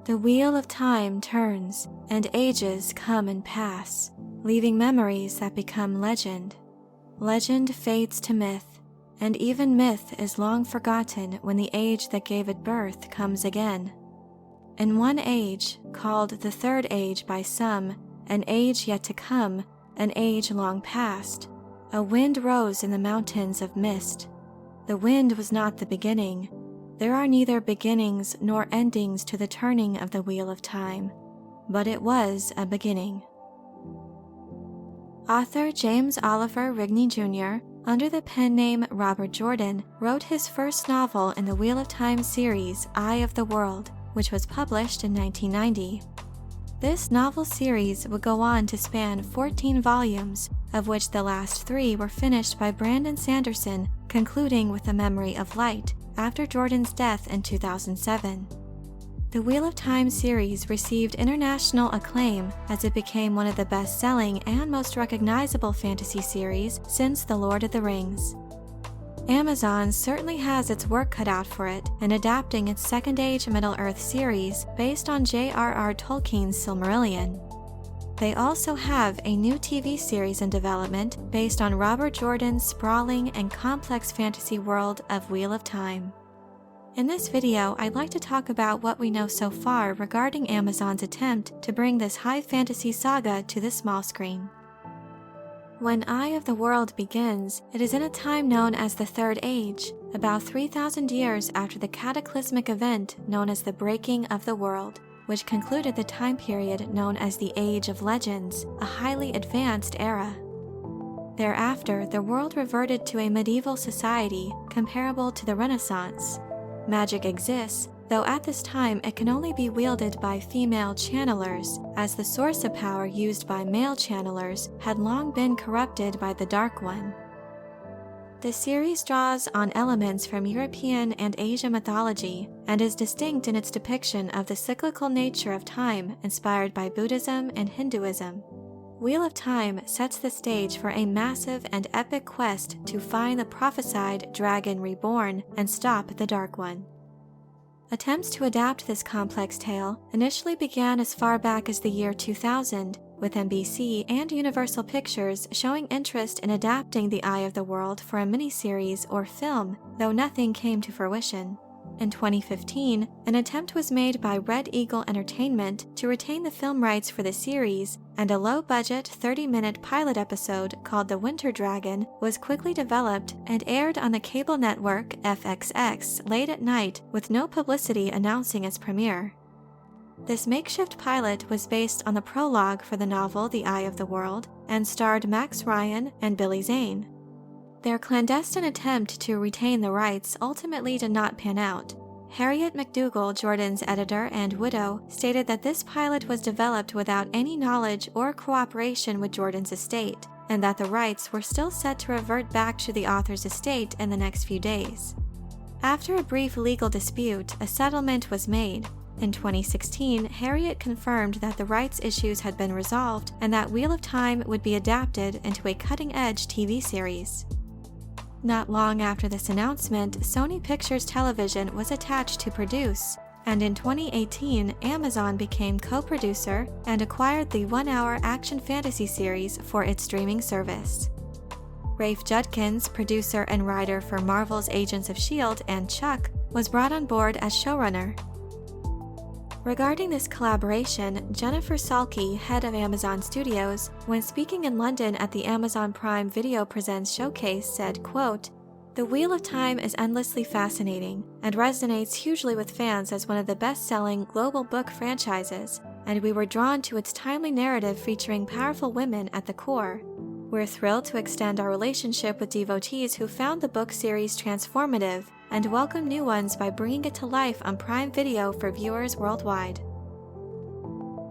The wheel of time turns, and ages come and pass, leaving memories that become legend. Legend fades to myth, and even myth is long forgotten when the age that gave it birth comes again. In one age, called the Third Age by some, an age yet to come, an age long past, a wind rose in the mountains of mist. The wind was not the beginning. There are neither beginnings nor endings to the turning of the wheel of time, but it was a beginning. Author James Oliver Rigney Jr., under the pen name Robert Jordan, wrote his first novel in the Wheel of Time series, Eye of the World, which was published in 1990. This novel series would go on to span 14 volumes, of which the last 3 were finished by Brandon Sanderson, concluding with A Memory of Light, after Jordan's death in 2007. The Wheel of Time series received international acclaim as it became one of the best-selling and most recognizable fantasy series since The Lord of the Rings. Amazon certainly has its work cut out for it in adapting its Second Age Middle-earth series based on J.R.R. Tolkien's Silmarillion. They also have a new TV series in development based on Robert Jordan's sprawling and complex fantasy world of Wheel of Time. In this video, I'd like to talk about what we know so far regarding Amazon's attempt to bring this high fantasy saga to the small screen. When Eye of the World begins, it is in a time known as the Third Age, about 3,000 years after the cataclysmic event known as the Breaking of the World, which concluded the time period known as the Age of Legends, a highly advanced era. Thereafter, the world reverted to a medieval society comparable to the Renaissance. Magic exists, though at this time it can only be wielded by female channelers, as the source of power used by male channelers had long been corrupted by the Dark One. The series draws on elements from European and Asian mythology and is distinct in its depiction of the cyclical nature of time inspired by Buddhism and Hinduism. Wheel of Time sets the stage for a massive and epic quest to find the prophesied Dragon Reborn and stop the Dark One. Attempts to adapt this complex tale initially began as far back as the year 2000, with NBC and Universal Pictures showing interest in adapting The Eye of the World for a miniseries or film, though nothing came to fruition. In 2015, an attempt was made by Red Eagle Entertainment to retain the film rights for the series, and a low-budget 30-minute pilot episode called The Winter Dragon was quickly developed and aired on the cable network FXX late at night with no publicity announcing its premiere. This makeshift pilot was based on the prologue for the novel The Eye of the World and starred Max Ryan and Billy Zane. Their clandestine attempt to retain the rights ultimately did not pan out. Harriet McDougall, Jordan's editor and widow, stated that this pilot was developed without any knowledge or cooperation with Jordan's estate, and that the rights were still set to revert back to the author's estate in the next few days. After a brief legal dispute, a settlement was made. In 2016, Harriet confirmed that the rights issues had been resolved and that Wheel of Time would be adapted into a cutting-edge TV series. Not long after this announcement, Sony Pictures Television was attached to produce, and in 2018, Amazon became co-producer and acquired the one-hour action fantasy series for its streaming service. Rafe Judkins, producer and writer for Marvel's Agents of S.H.I.E.L.D. and Chuck, was brought on board as showrunner. Regarding this collaboration, Jennifer Salke, head of Amazon Studios, when speaking in London at the Amazon Prime Video Presents showcase said, quote, "The Wheel of Time is endlessly fascinating and resonates hugely with fans as one of the best-selling global book franchises, and we were drawn to its timely narrative featuring powerful women at the core. We're thrilled to extend our relationship with devotees who found the book series transformative and welcome new ones by bringing it to life on Prime Video for viewers worldwide."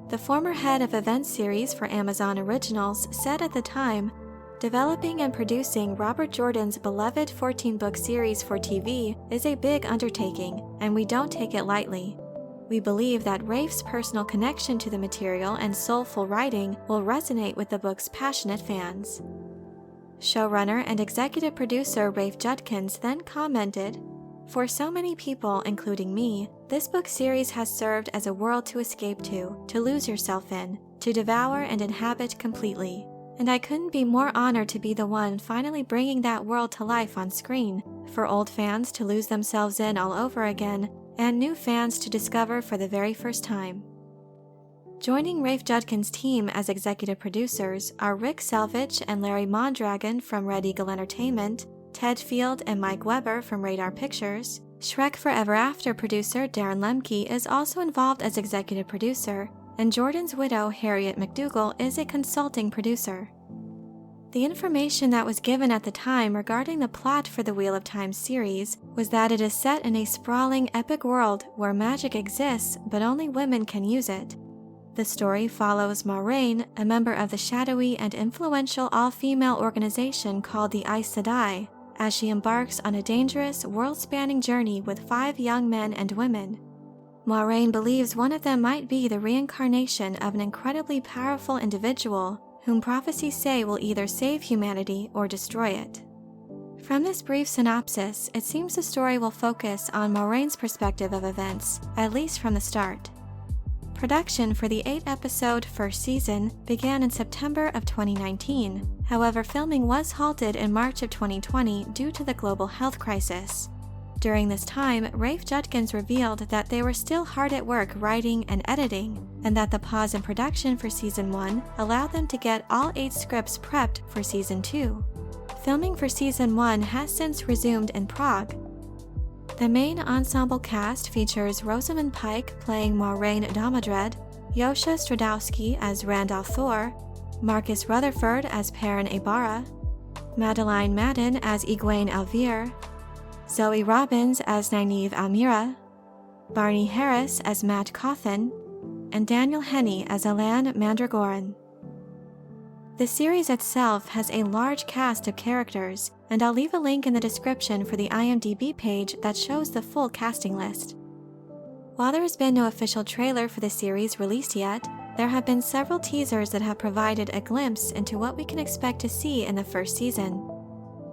The former head of event series for Amazon Originals said at the time, "Developing and producing Robert Jordan's beloved 14-book series for TV is a big undertaking, and we don't take it lightly. We believe that Rafe's personal connection to the material and soulful writing will resonate with the book's passionate fans." Showrunner and executive producer Rafe Judkins then commented, For so many people, including me, this book series has served as a world to escape to lose yourself in, to devour and inhabit completely. And I couldn't be more honored to be the one finally bringing that world to life on screen, for old fans to lose themselves in all over again, and new fans to discover for the very first time. Joining Rafe Judkins' team as executive producers are Rick Selvage and Larry Mondragon from Red Eagle Entertainment, Ted Field and Mike Weber from Radar Pictures. Shrek Forever After producer Darren Lemke is also involved as executive producer, and Jordan's widow Harriet McDougall is a consulting producer. The information that was given at the time regarding the plot for the Wheel of Time series was that it is set in a sprawling epic world where magic exists but only women can use it. The story follows Moiraine, a member of the shadowy and influential all-female organization called the Aes Sedai, as she embarks on a dangerous, world-spanning journey with 5 young men and women. Moiraine believes one of them might be the reincarnation of an incredibly powerful individual whom prophecies say will either save humanity or destroy it. From this brief synopsis, it seems the story will focus on Moiraine's perspective of events, at least from the start. Production for the 8-episode first season began in September of 2019. However, filming was halted in March of 2020 due to the global health crisis. During this time, Rafe Judkins revealed that they were still hard at work writing and editing, and that the pause in production for Season 1 allowed them to get all 8 scripts prepped for Season 2. Filming for Season 1 has since resumed in Prague. The main ensemble cast features Rosamund Pike playing Moiraine Damodred, Yosha Stradowski as Randall Thor, Marcus Rutherford as Perrin Ibarra, Madeline Madden as Egwene Alvir, Zoe Robbins as Nynaeve Almira, Barney Harris as Matt Cawthon, and Daniel Henney as Alan Mandragoran. The series itself has a large cast of characters, and I'll leave a link in the description for the IMDb page that shows the full casting list. While there has been no official trailer for the series released yet, there have been several teasers that have provided a glimpse into what we can expect to see in the first season.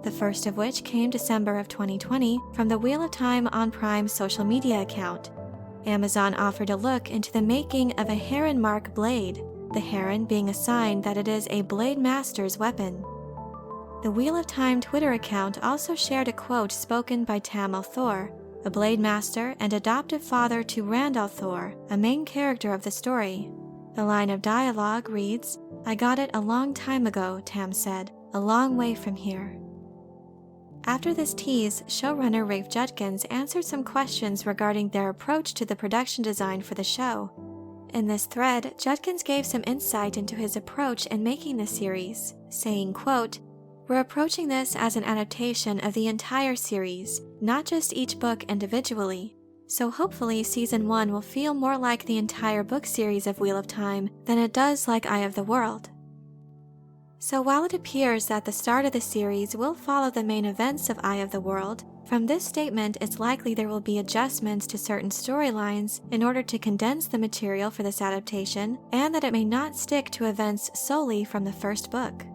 The first of which came December of 2020 from the Wheel of Time on Prime's social media account. Amazon offered a look into the making of a Heron Mark blade, the heron being a sign that it is a Blade Master's weapon. The Wheel of Time Twitter account also shared a quote spoken by Tam Thor, a Blade Master and adoptive father to Randall Thor, a main character of the story. The line of dialogue reads, "I got it a long time ago," Tam said, "a long way from here." After this tease, showrunner Rafe Judkins answered some questions regarding their approach to the production design for the show. In this thread, Judkins gave some insight into his approach in making the series, saying, quote, "We're approaching this as an adaptation of the entire series, not just each book individually. So hopefully Season 1 will feel more like the entire book series of Wheel of Time than it does like Eye of the World." So while it appears that the start of the series will follow the main events of Eye of the World, from this statement it's likely there will be adjustments to certain storylines in order to condense the material for this adaptation, and that it may not stick to events solely from the first book.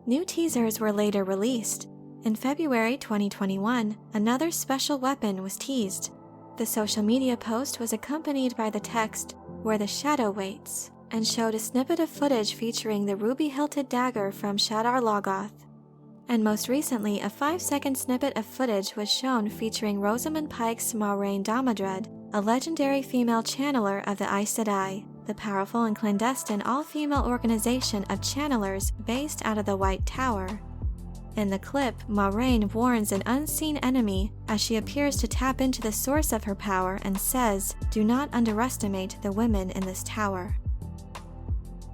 New teasers were later released. In February 2021, another special weapon was teased. The social media post was accompanied by the text, "Where the shadow waits," and showed a snippet of footage featuring the ruby-hilted dagger from Shadar Logoth. And most recently, a 5-second snippet of footage was shown featuring Rosamund Pike's Moiraine Damodred, a legendary female channeler of the Aes Sedai, the powerful and clandestine all-female organization of channelers based out of the White Tower. In the clip, Moiraine warns an unseen enemy as she appears to tap into the source of her power and says, "Do not underestimate the women in this tower."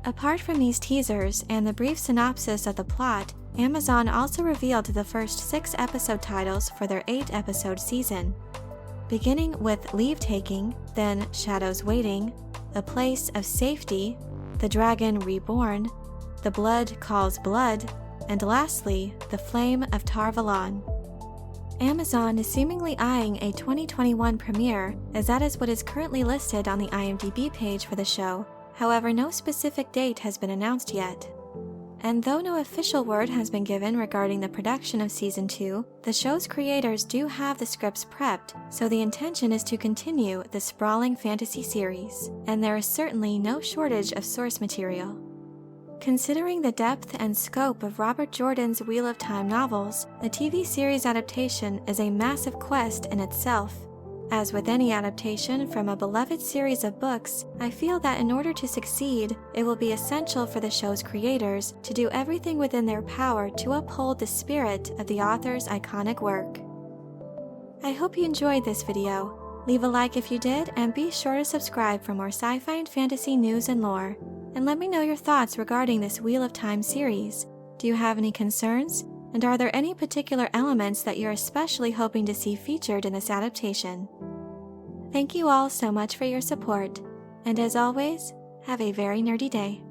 Apart from these teasers and the brief synopsis of the plot, Amazon also revealed the first 6 episode titles for their 8-episode season. Beginning with Leave Taking, then Shadows Waiting, A Place of Safety, The Dragon Reborn, The Blood Calls Blood, and lastly, The Flame of Tar Valon. Amazon is seemingly eyeing a 2021 premiere, as that is what is currently listed on the IMDb page for the show. However, no specific date has been announced yet. And though no official word has been given regarding the production of Season 2, the show's creators do have the scripts prepped, so the intention is to continue the sprawling fantasy series, and there is certainly no shortage of source material. Considering the depth and scope of Robert Jordan's Wheel of Time novels, the TV series adaptation is a massive quest in itself. As with any adaptation from a beloved series of books, I feel that in order to succeed, it will be essential for the show's creators to do everything within their power to uphold the spirit of the author's iconic work. I hope you enjoyed this video. Leave a like if you did, and be sure to subscribe for more sci-fi and fantasy news and lore. And let me know your thoughts regarding this Wheel of Time series. Do you have any concerns? And are there any particular elements that you're especially hoping to see featured in this adaptation? Thank you all so much for your support, and as always, have a very nerdy day.